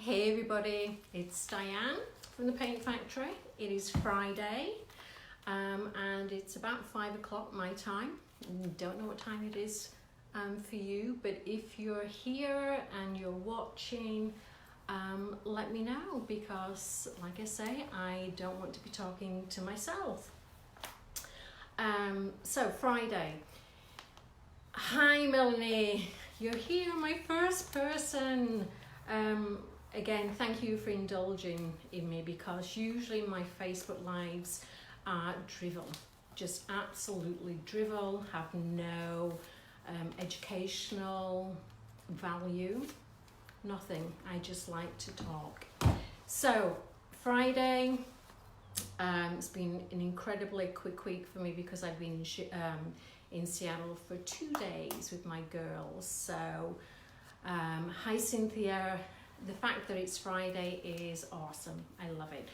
Hey everybody, it's Diane from the Paint Factory. It is Friday and it's about 5 o'clock my time. Don't know what time it is for you, but if you're here and you're watching, let me know, because like I say, I don't want to be talking to myself. So Friday. Hi Melanie, you're here, my first person. Again, thank you for indulging in me, because usually my Facebook lives are drivel, just absolutely drivel, have no educational value, nothing. I just like to talk. So Friday, it's been an incredibly quick week for me because I've been in Seattle for 2 days with my girls. So hi Cynthia, the fact that it's Friday is awesome. I love it.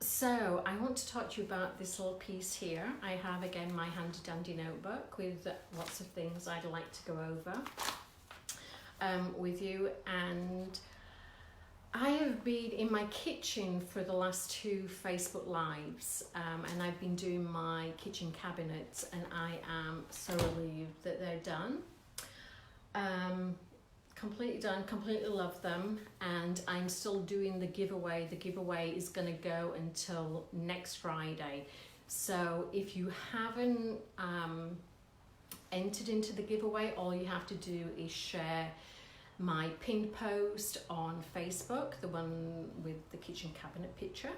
So I want to talk to you about this little piece here. I have again my handy dandy notebook with lots of things I'd like to go over with you. And I have been in my kitchen for the last 2 Facebook lives, and I've been doing my kitchen cabinets, and I am so relieved that they're done. Completely done, completely love them, and I'm still doing the giveaway. The giveaway is going to go until next Friday. So if you haven't entered into the giveaway, all you have to do is share my pinned post on Facebook, the one with the kitchen cabinet picture,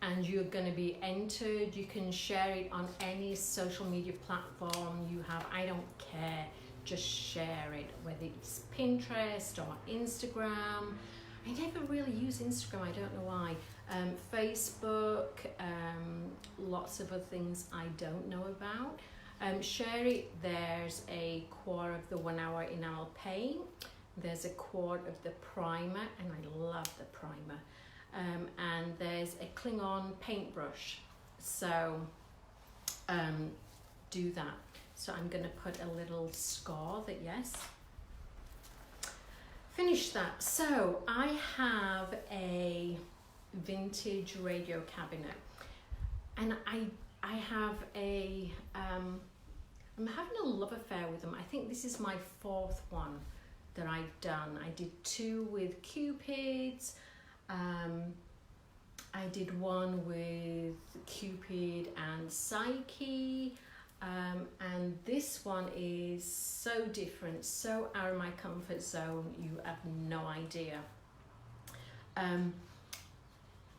and you're going to be entered. You can share it on any social media platform you have. I don't care. Just share it, whether it's Pinterest or Instagram. I never really use Instagram, I don't know why. Facebook, lots of other things I don't know about. Share it. There's a quart of the 1 hour enamel paint. There's a quart of the primer, and I love the primer. And there's a Klingon paintbrush. So do that. So I'm going to put a little score that, yes, finish that. So I have a vintage radio cabinet, and I have a, I'm having a love affair with them. I think this is my 4th one that I've done. I did 2 with Cupids. I did one with Cupid and Psyche. And this one is so different, so out of my comfort zone, you have no idea.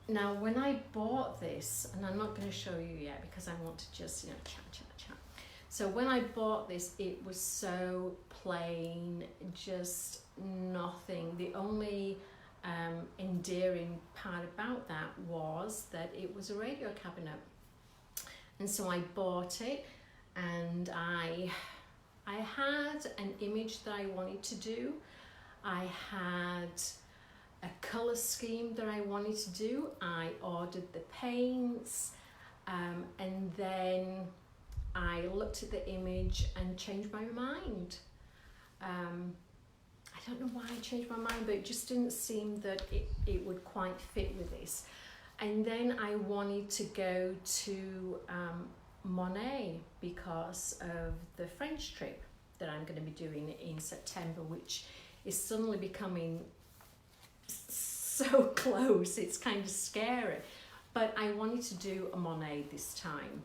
Now when I bought this, and I'm not going to show you yet because I want to just, chat. So when I bought this, it was so plain, just nothing. The only endearing part about that was that it was a radio cabinet. And so I bought it. And I had an image that I wanted to do. I had a color scheme that I wanted to do. I ordered the paints, and then I looked at the image and changed my mind. I don't know why I changed my mind, but it just didn't seem that it would quite fit with this. And then I wanted to go to Monet because of the French trip that I'm going to be doing in September, which is suddenly becoming so close. It's kind of scary, but I wanted to do a Monet this time.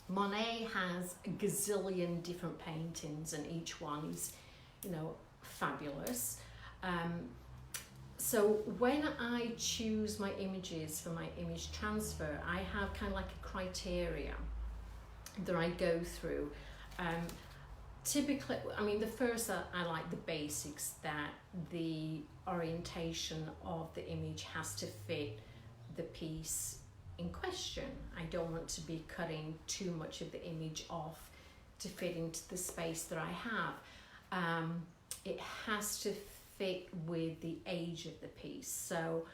Monet has a gazillion different paintings, and each one is, fabulous. So when I choose my images for my image transfer, I have kind of like a criteria that I go through. Typically, the first, I like the basics, that the orientation of the image has to fit the piece in question. I don't want to be cutting too much of the image off to fit into the space that I have. It has to fit with the age of the piece. So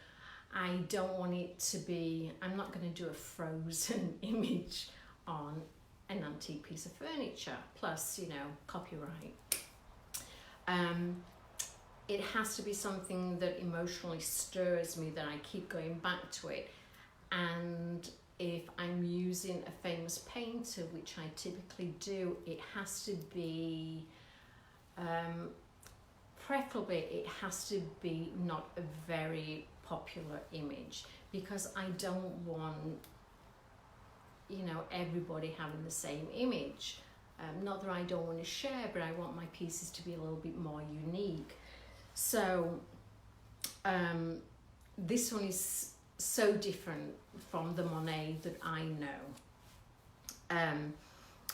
I don't want it to be, I'm not going to do a frozen image on an antique piece of furniture, plus copyright. it has to be something that emotionally stirs me, that I keep going back to it. And if I'm using a famous painter, which I typically do, it has to be, preferably it has to be not a very popular image, because I don't want, you know, everybody having the same image. Not that I don't want to share, but I want my pieces to be a little bit more unique. So this one is so different from the Monet that I know.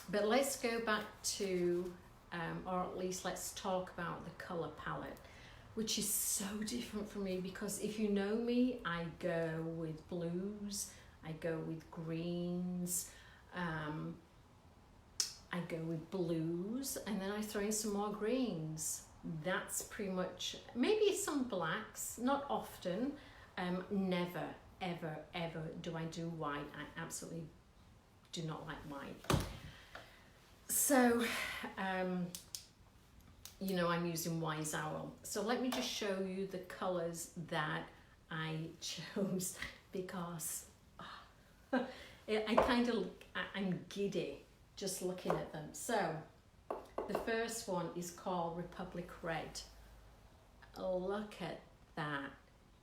But let's go back to, or at least let's talk about the colour palette, which is so different from me, because if you know me, I go with blues, I go with greens, I go with blues, and then I throw in some more greens. That's pretty much, maybe some blacks, not often. Never, ever, ever do I do white. I absolutely do not like white. So, you know, I'm using Wise Owl. So let me just show you the colours that I chose, because I'm giddy just looking at them. So the first one is called Republic Red. Look at that.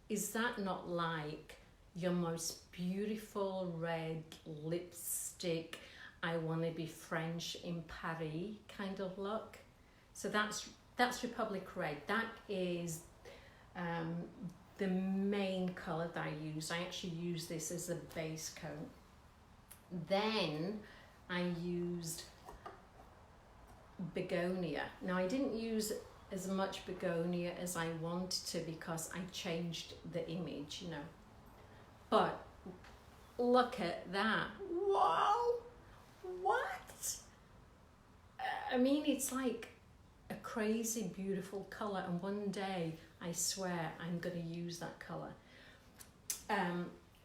Is that not like your most beautiful red lipstick, I want to be French in Paris kind of look? So that's Republic Red. That is the main colour that I use. I actually use this as a base coat. Then I used Begonia. Now I didn't use as much Begonia as I wanted to, because I changed the image, you know. But look at that. Wow! What? I mean, it's like a crazy beautiful colour, and one day I swear I'm going to use that colour.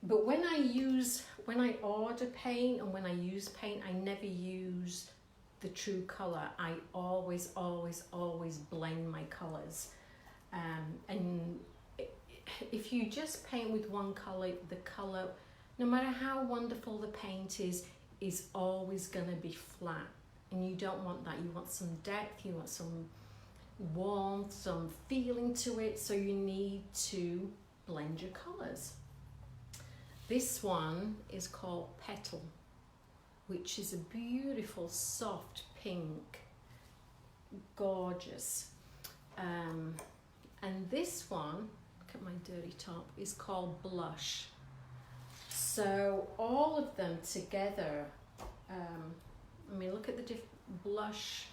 But when I order paint and when I use paint, I never use the true colour. I always blend my colours. And if you just paint with one colour, the colour, no matter how wonderful the paint is always going to be flat. And you don't want that. You want some depth, you want some warmth, some feeling to it. So you need to blend your colours. This one is called Petal, which is a beautiful soft pink, gorgeous. And this one, look at my dirty top, is called Blush. So all of them together, I mean, look at the Blush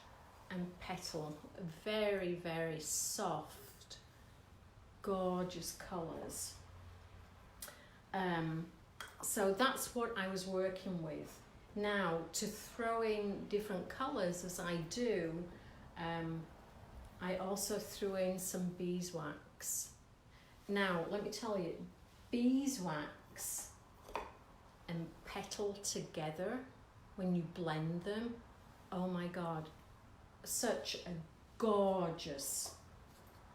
and Petal, very, very soft, gorgeous colours. So that's what I was working with. Now, to throw in different colours as I do, I also threw in some beeswax. Now, let me tell you, beeswax and Petal together, when you blend them, oh my God, such a gorgeous,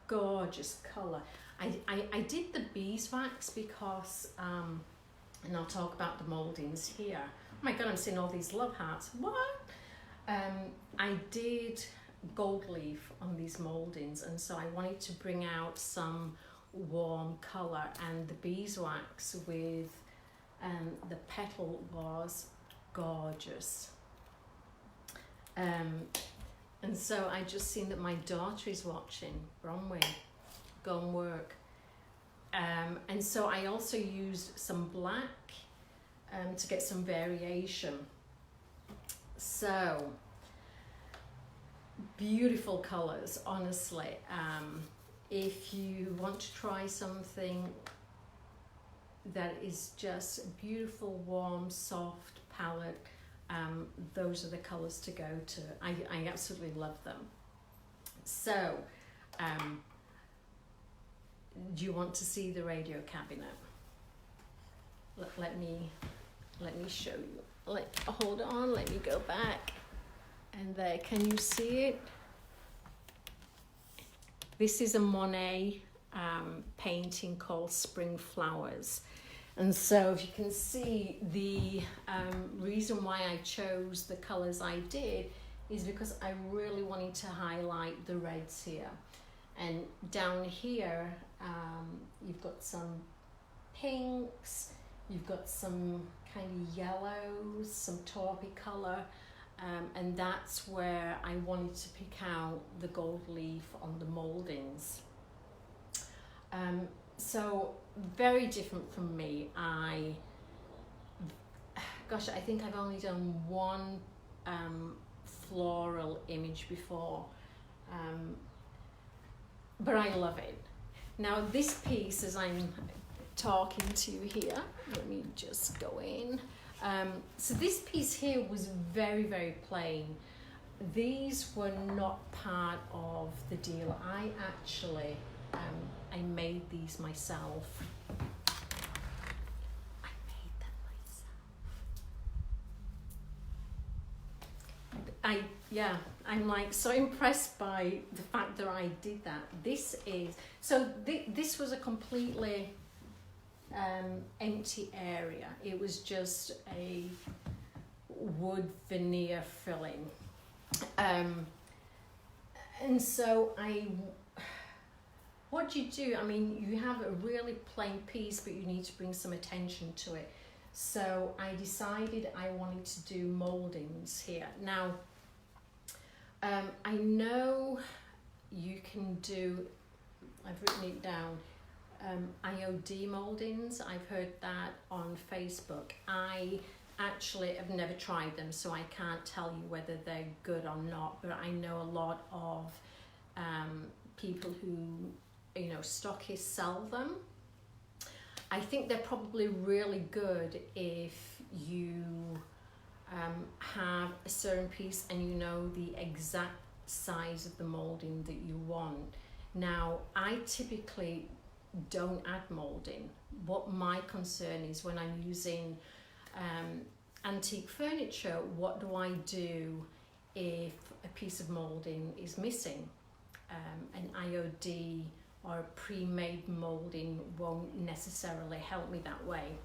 gorgeous colour. I did the beeswax because, and I'll talk about the mouldings here. Oh my God, I'm seeing all these love hearts. What? I did gold leaf on these mouldings, and so I wanted to bring out some warm colour, and the beeswax with the Petal was gorgeous. And so I just seen that my daughter is watching, Bronwyn, go and work. And so I also used some black to get some variation. So beautiful colours, honestly. If you want to try something that is just a beautiful, warm, soft palette, those are the colours to go to. I absolutely love them. So, do you want to see the radio cabinet? Let me show you. Hold on, let me go back. And there, can you see it? This is a Monet painting called Spring Flowers. And so if you can see, the reason why I chose the colours I did is because I really wanted to highlight the reds here. And down here, you've got some pinks, you've got some kind of yellows, some taupey colour, and that's where I wanted to pick out the gold leaf on the mouldings. So very different from me. I think I've only done one floral image before, but I love it. Now this piece, as I'm talking to you here, let me just go in. So this piece here was very, very plain. These were not part of the deal. I actually I made these myself. I made them myself. I'm like so impressed by the fact that I did that. This was a completely empty area. It was just a wood veneer filling. And so what do you do? I mean, you have a really plain piece, but you need to bring some attention to it. So I decided I wanted to do mouldings here. Now, I know you can do, I've written it down, IOD mouldings. I've heard that on Facebook. I actually have never tried them, so I can't tell you whether they're good or not, but I know a lot of people who, stockists sell them. I think they're probably really good if you have a certain piece and you know the exact size of the moulding that you want. Now, I typically don't add moulding. What my concern is, when I'm using antique furniture, what do I do if a piece of moulding is missing? An IOD or a pre-made moulding won't necessarily help me that way.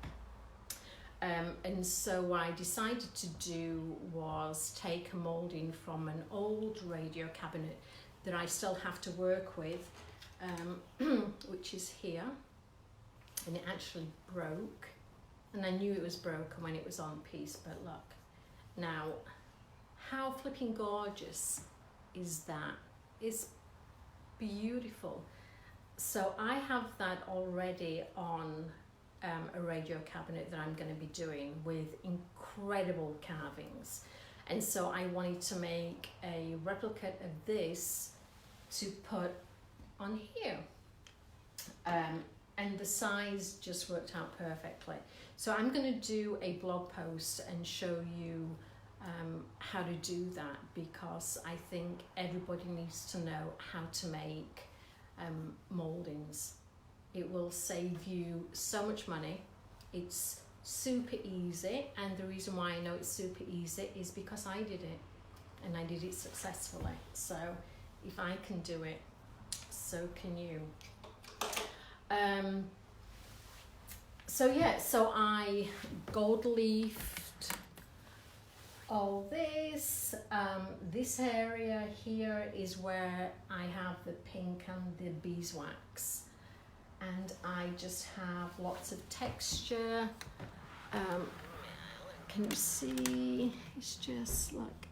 And so what I decided to do was take a moulding from an old radio cabinet that I still have to work with, which is here, and it actually broke, and I knew it was broken when it was on piece, but look. Now, how flipping gorgeous is that? It's beautiful. So I have that already on a radio cabinet that I'm going to be doing with incredible carvings. And so I wanted to make a replica of this to put on here. And the size just worked out perfectly. So I'm going to do a blog post and show you how to do that, because I think everybody needs to know how to make mouldings. It will save you so much money. It's super easy, and the reason why I know it's super easy is because I did it, and I did it successfully. So if I can do it, so can you. So I gold leafed all this. This area here is where I have the pink and the beeswax, and I just have lots of texture. Can you see? It's just like,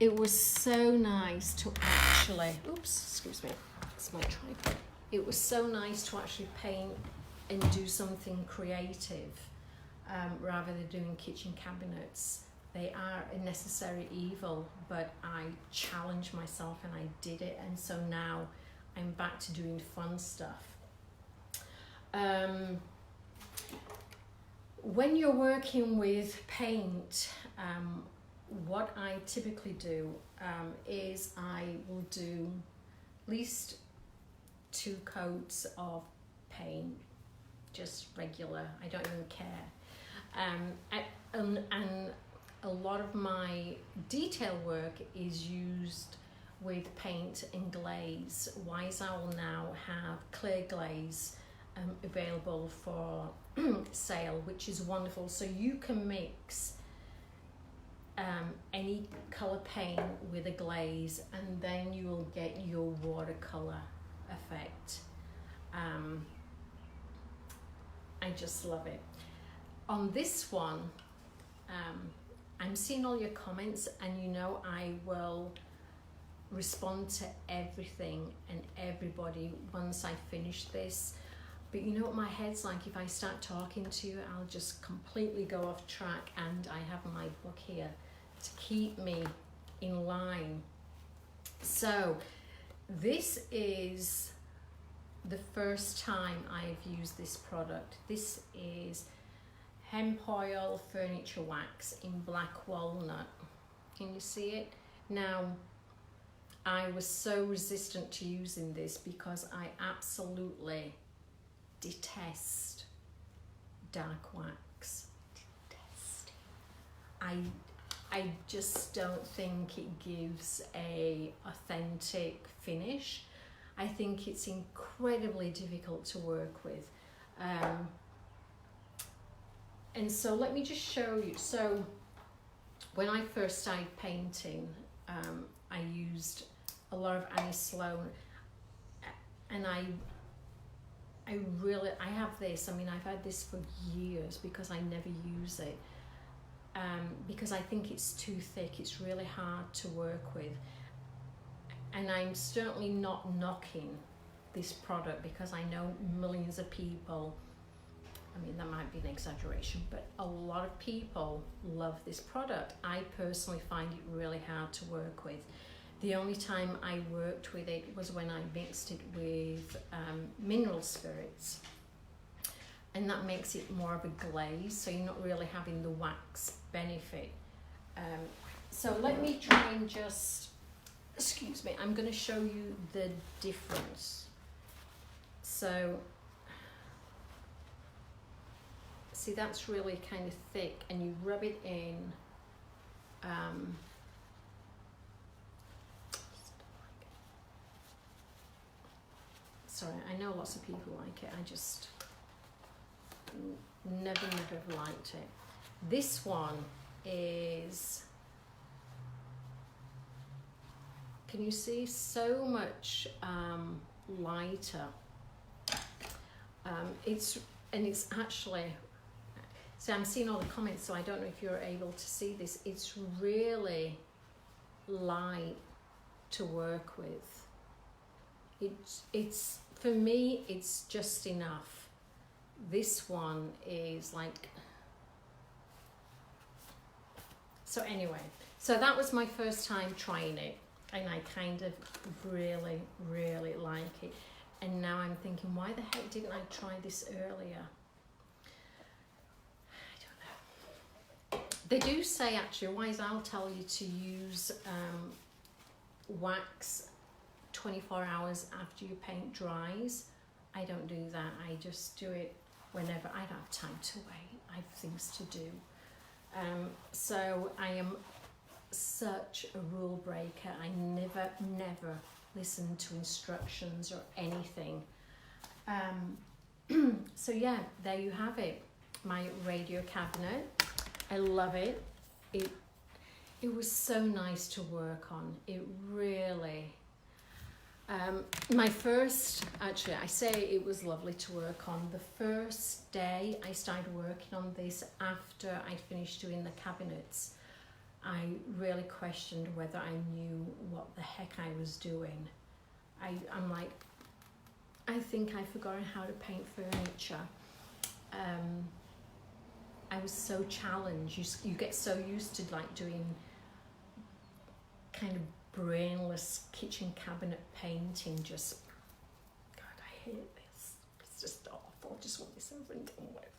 it was so nice to actually, excuse me, it's my tripod. It was so nice to actually paint and do something creative, rather than doing kitchen cabinets. They are a necessary evil, but I challenged myself and I did it, and so now I'm back to doing fun stuff. When you're working with paint, what I typically do is I will do at least 2 coats of paint, just regular, I don't even care. And a lot of my detail work is used with paint and glaze. Wise Owl now have clear glaze available for sale, which is wonderful. So you can mix any colour paint with a glaze, and then you will get your watercolour effect. I just love it. On this one, I'm seeing all your comments, and you know I will respond to everything and everybody once I finish this. But you know what my head's like, if I start talking to you, I'll just completely go off track, and I have my book here to keep me in line. So this is the first time I've used this product. This is hemp oil furniture wax in black walnut. Can you see it? Now, I was so resistant to using this because I absolutely detest dark wax. Detest. I just don't think it gives a authentic finish. I think it's incredibly difficult to work with. And so let me just show you. So when I first started painting, I used a lot of Annie Sloan, and I have this. I mean, I've had this for years because I never use it. Because I think it's too thick. It's really hard to work with. And I'm certainly not knocking this product, because I know millions of people, I mean, that might be an exaggeration, but a lot of people love this product. I personally find it really hard to work with. The only time I worked with it was when I mixed it with mineral spirits. And that makes it more of a glaze, so you're not really having the wax benefit. So let me try and just, excuse me, I'm going to show you the difference. So, see, that's really kind of thick, and you rub it in. Sorry, I know lots of people like it. I just never liked it. This one is, can you see, so much lighter. It's actually, so I'm seeing all the comments, so I don't know if you're able to see this. It's really light to work with. It's for me, it's just enough. This one is like, so anyway, so that was my first time trying it, and I kind of really like it. And now I'm thinking, why the heck didn't I try this earlier? I don't know. They do say, actually, Wise I'll tell you to use wax 24 hours after your paint dries. I don't do that. I just do it whenever. I don't have time to wait. I have things to do. So I am such a rule breaker. I never listen to instructions or anything. So yeah, there you have it. My radio cabinet. I love it. It was so nice to work on. It really. My first, actually, I say it was lovely to work on. The first day I started working on this, after I finished doing the cabinets, I really questioned whether I knew what the heck I was doing. I'm like, I think I've forgotten how to paint furniture. I was so challenged. You get so used to like doing kind of brainless kitchen cabinet painting. Just, God, I hate this. It's just awful. I just want this over and done with.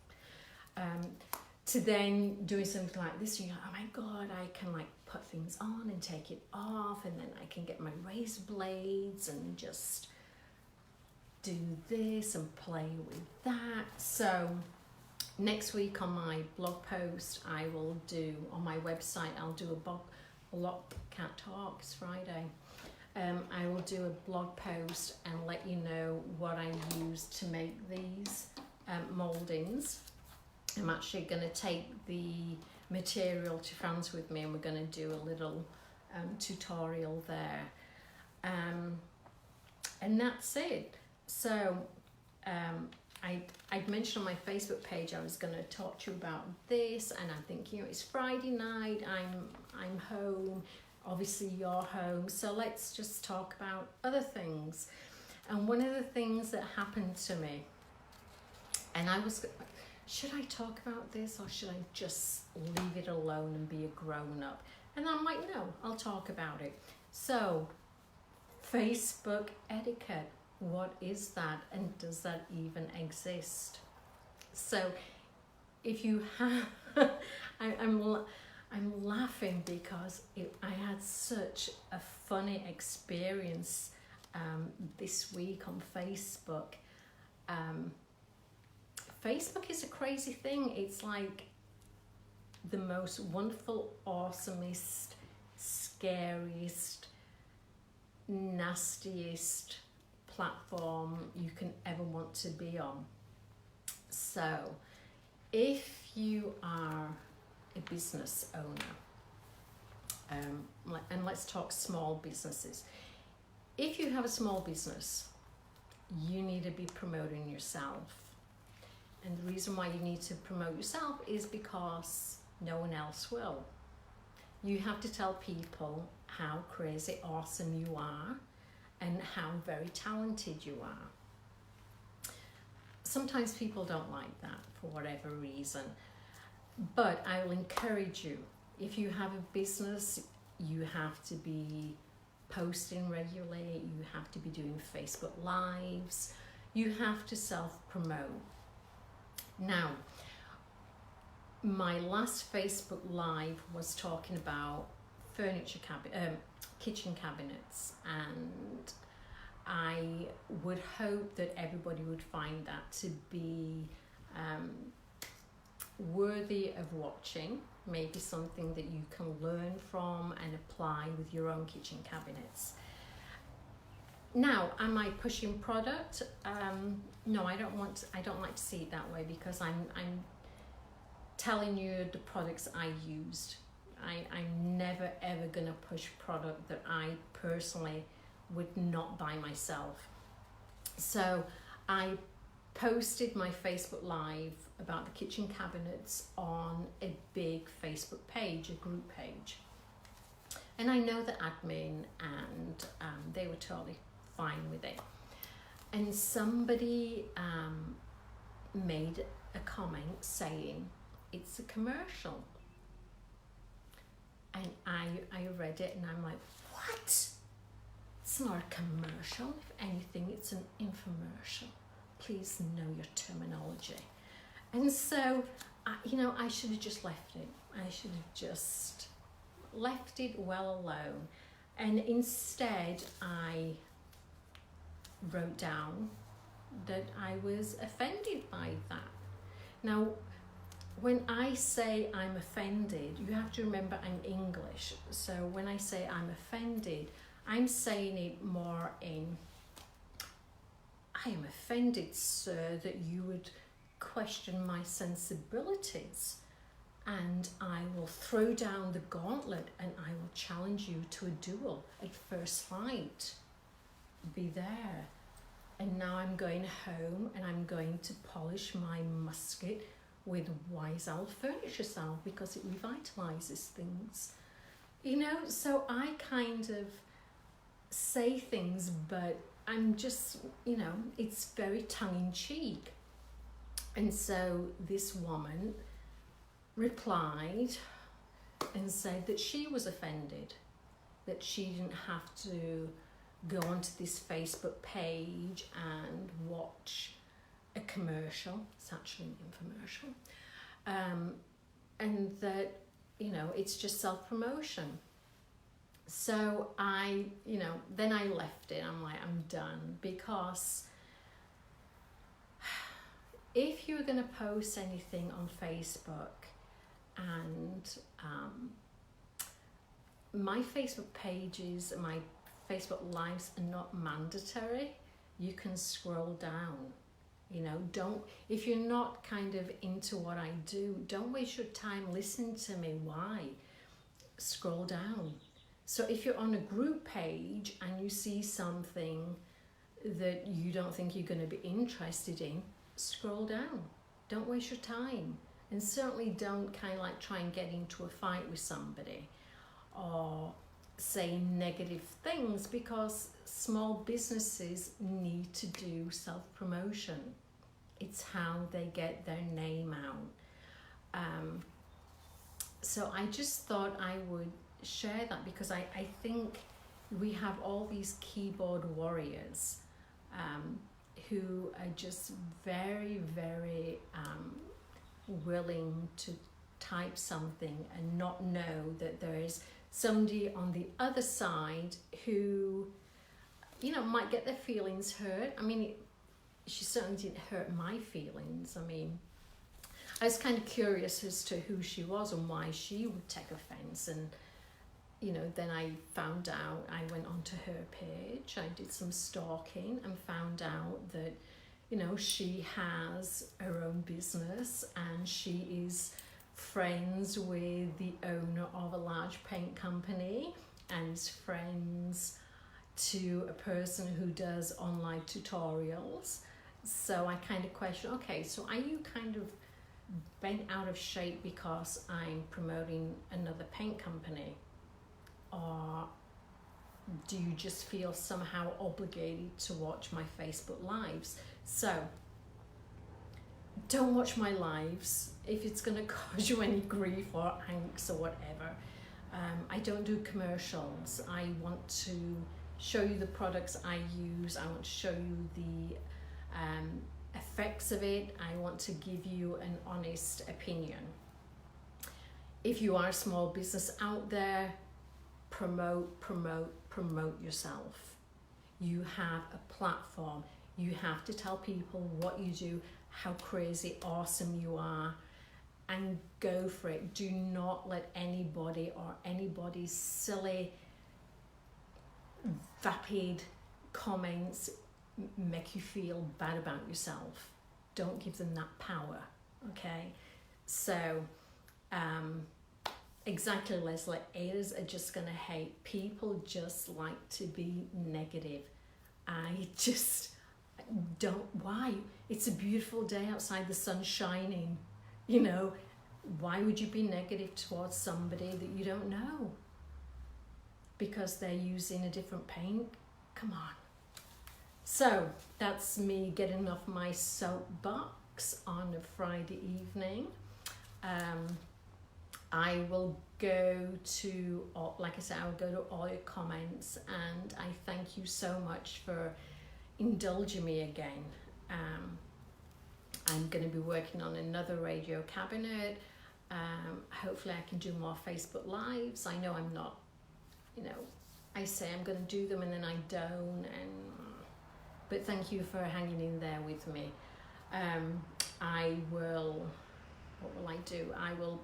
To then doing something like this, you're like, oh my God, I can like put things on and take it off, and then I can get my razor blades and just do this and play with that. So next week on my blog post, I will do, on my website, I'll do a blog cat talk. It's Friday. I will do a blog post and let you know what I used to make these mouldings. I'm actually going to take the material to France with me, and we're going to do a little tutorial there. And that's it. So I'd mentioned on my Facebook page I was going to talk to you about this, and I'm thinking, it's Friday night, I'm home, obviously you're home, so let's just talk about other things. And one of the things that happened to me, and I was, should I talk about this or should I just leave it alone and be a grown-up? And I'm like, no, I'll talk about it. So, Facebook etiquette. What is that, and does that even exist? So if you have, I'm laughing because I had such a funny experience this week on Facebook. Facebook is a crazy thing. It's like the most wonderful, awesomest, scariest, nastiest platform you can ever want to be on. So if you are a business owner, and let's talk small businesses. If you have a small business, you need to be promoting yourself. And the reason why you need to promote yourself is because no one else will. You have to tell people how crazy awesome you are and how very talented you are. Sometimes people don't like that for whatever reason, but I will encourage you, if you have a business, you have to be posting regularly, you have to be doing Facebook Lives, you have to self-promote. Now, my last Facebook Live was talking about kitchen cabinets, and I would hope that everybody would find that to be worthy of watching, maybe something that you can learn from and apply with your own kitchen cabinets. Now, am I pushing product? No, I don't like to see it that way, because I'm telling you the products I used. I'm never ever gonna push product that I personally would not buy myself. So I posted my Facebook Live about the kitchen cabinets on a big Facebook page, a group page. And I know the admin, and they were totally fine with it. And somebody made a comment saying it's a commercial. And I read it and I'm like, what? It's not a commercial. If anything, it's an infomercial. Please know your terminology. And so, I should have just left it. I should have just left it well alone. And instead, I wrote down that I was offended by that. Now, when I say I'm offended, you have to remember I'm English. So when I say I'm offended, I'm saying it more in, I am offended, sir, that you would question my sensibilities, and I will throw down the gauntlet and I will challenge you to a duel at first sight. Be there. And now I'm going home and I'm going to polish my musket with wise old furniture salve, because it revitalizes things. So I kind of say things, but I'm just, it's very tongue-in-cheek. And so this woman replied and said that she was offended, that she didn't have to go onto this Facebook page and watch a commercial. It's actually an infomercial. And that, it's just self-promotion. So then I left it. I'm like, I'm done, because if you're going to post anything on Facebook, and my Facebook pages, my Facebook Lives are not mandatory. You can scroll down. You know, don't, if you're not kind of into what I do, don't waste your time listening to me. Why? Scroll down. So if you're on a group page and you see something that you don't think you're going to be interested in, scroll down. Don't waste your time. And certainly don't kind of like try and get into a fight with somebody or say negative things, because small businesses need to do self-promotion. It's how they get their name out. So I just thought I would share that, because I think we have all these keyboard warriors who are just very, very willing to type something and not know that there is somebody on the other side who, you know, might get their feelings hurt. I mean, she certainly didn't hurt my feelings. I mean, I was kind of curious as to who she was and why she would take offense. And, you know, then I found out, I went onto her page, I did some stalking and found out that, you know, she has her own business and she is friends with the owner of a large paint company and is friends to a person who does online tutorials. So I kind of question, okay, so are you kind of bent out of shape because I'm promoting another paint company? Or do you just feel somehow obligated to watch my Facebook Lives? So don't watch my lives if it's going to cause you any grief or angst or whatever. I don't do commercials. I want to show you the products I use. I want to show you the effects of it. I want to give you an honest opinion. If you are a small business out there, promote yourself. You have a platform. You have to tell people what you do, how crazy awesome you are, and go for it. Do not let anybody or anybody's silly, vapid comments make you feel bad about yourself. Don't give them that power, okay? So, exactly, Leslie, haters are just gonna hate. People just like to be negative. I just don't, why? It's a beautiful day outside, the sun's shining, you know, why would you be negative towards somebody that you don't know? Because they're using a different paint? Come on. So that's me getting off my soapbox on a Friday evening. I will go to, like I said, I will go to all your comments, and I thank you so much for indulging me again. I'm going to be working on another radio cabinet. Hopefully I can do more Facebook Lives. I know I'm not, you know, I say I'm going to do them and then I don't. But thank you for hanging in there with me. I will, what will I do? I will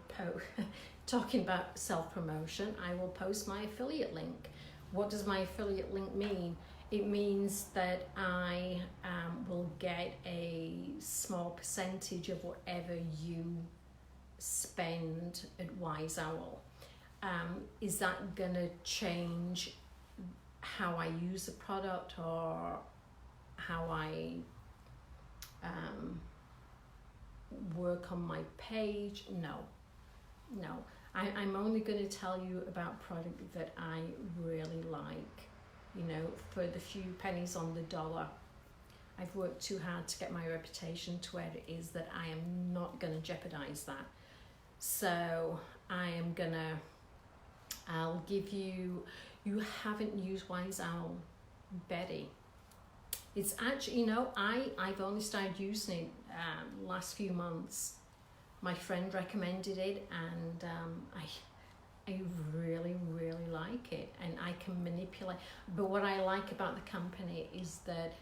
talking about self-promotion, I will post my affiliate link. What does my affiliate link mean? It means that I will get a small percentage of whatever you spend at Wise Owl. Is that going to change how I use the product or how I work on my page? No. I'm only going to tell you about product that I really like, you know, for the few pennies on the dollar. I've worked too hard to get my reputation to where it is that I am not going to jeopardize that. So I'll give you haven't used Wise Owl, Betty. It's actually, you know, I've only started using it last few months. My friend recommended it, and I really, really like it, and I can manipulate. But what I like about the company is that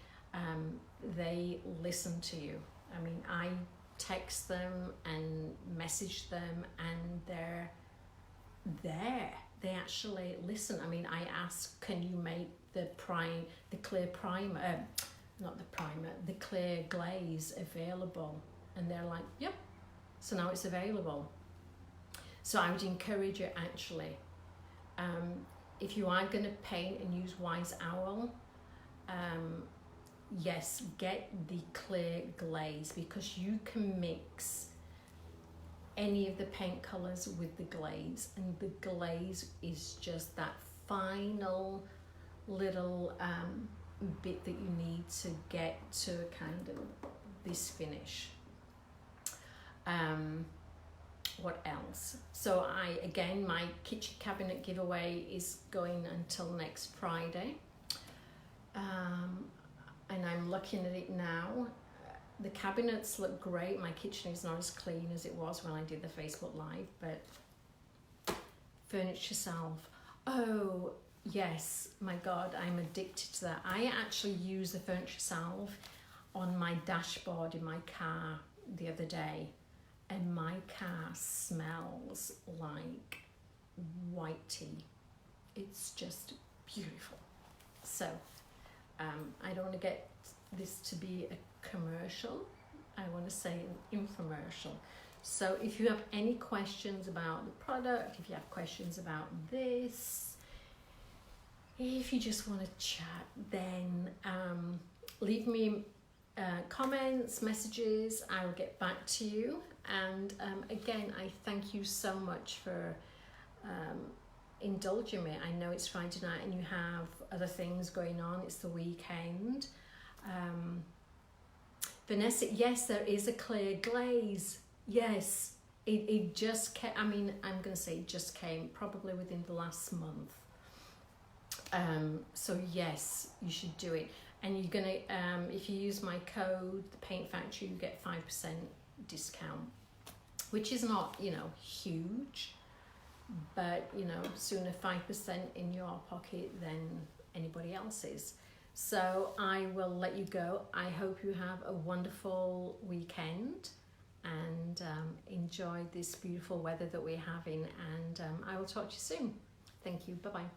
they listen to you. I mean, I text them and message them, and they're there. They actually listen. I mean, I ask, can you make the clear primer, not the primer, the clear glaze available, and they're like, yep, so now it's available. So I would encourage you actually, if you are going to paint and use Wise Owl, yes, get the clear glaze, because you can mix any of the paint colours with the glaze, and the glaze is just that final little bit that you need to get to kind of this finish. What else? So again, my kitchen cabinet giveaway is going until next Friday. And I'm looking at it now. The cabinets look great. My kitchen is not as clean as it was when I did the Facebook Live, but furniture salve. Oh, yes, my God, I'm addicted to that. I actually used the furniture salve on my dashboard in my car the other day, and my car smells like white tea. It's just beautiful. So I don't want to get this to be a commercial. I want to say an infomercial. So if you have any questions about the product, if you have questions about this, if you just want to chat, then leave me comments, messages. I will get back to you. And again, I thank you so much for indulging me. I know it's Friday night and you have other things going on. It's the weekend. Vanessa, yes, there is a clear glaze. Yes, it just came. I mean, I'm going to say it just came probably within the last month. So yes, you should do it. And you're going to, if you use my code, the Paint Factory, you get 5% discount, which is not, huge, but, sooner 5% in your pocket than anybody else's. So I will let you go. I hope you have a wonderful weekend and enjoy this beautiful weather that we're having. And I will talk to you soon. Thank you. Bye-bye.